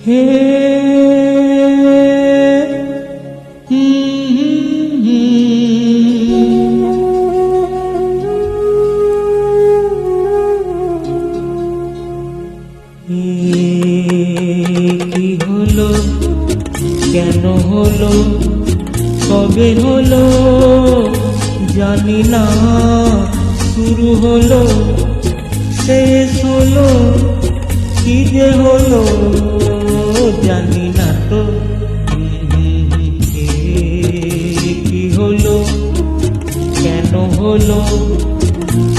হে কি হলো, কেন হলো, কবে হলো জানি না, শুরু হলো শেষ হলো, কি যে হলো জানি না তো। কি হলো, কেন হলো,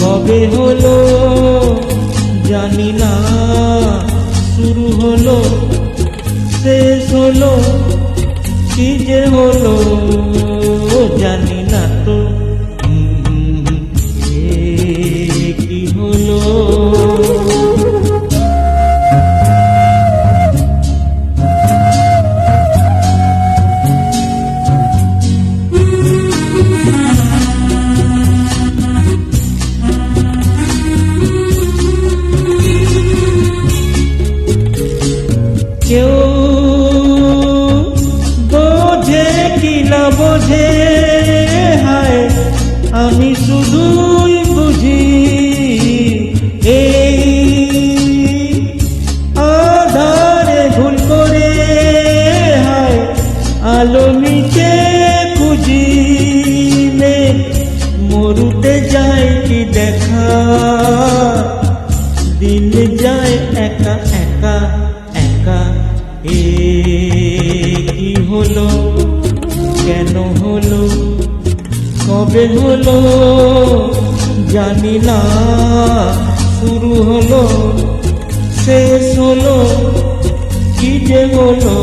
কবে হলো জানি না, শুরু হলো শেষ হলো, কি যে হলো জানি না তো। কি হলো, কেউ বোঝে কি না বোঝে, হায় আমি শুধুই বুঝি এই আধারে ভুল করে, হায় আলো নিচে খুঁজিলে মরুতে যায় কি দেখা, দিন যায় একা একা একা। কি হলো, কেন হলো, কবে হলো জানি না, শুরু হলো শেষ হলো, কি যে হলো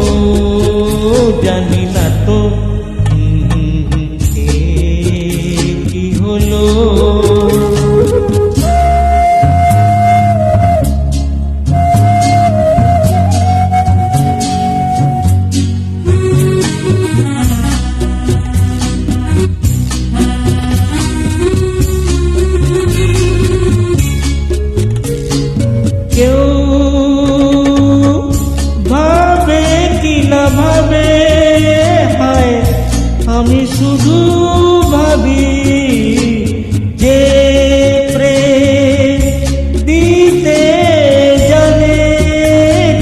জানি না তো। কি হলো, কেউ ভাবে কি না ভাবে, হায় আমি শুধু ভাবি যে প্রেম দিতে জানে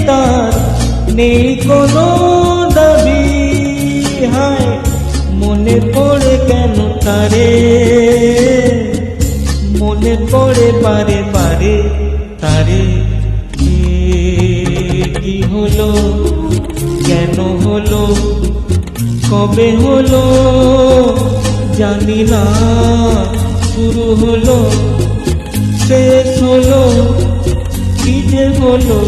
তার নেই কোনো দাবি, হায় মনে পড়ে কেন তারে, মনে পড়ে বারে বারে তারে। কি হলো, কেন হলো, কবে হলো জানি না, শুরু হলো শেষ হলো, কি যে হলো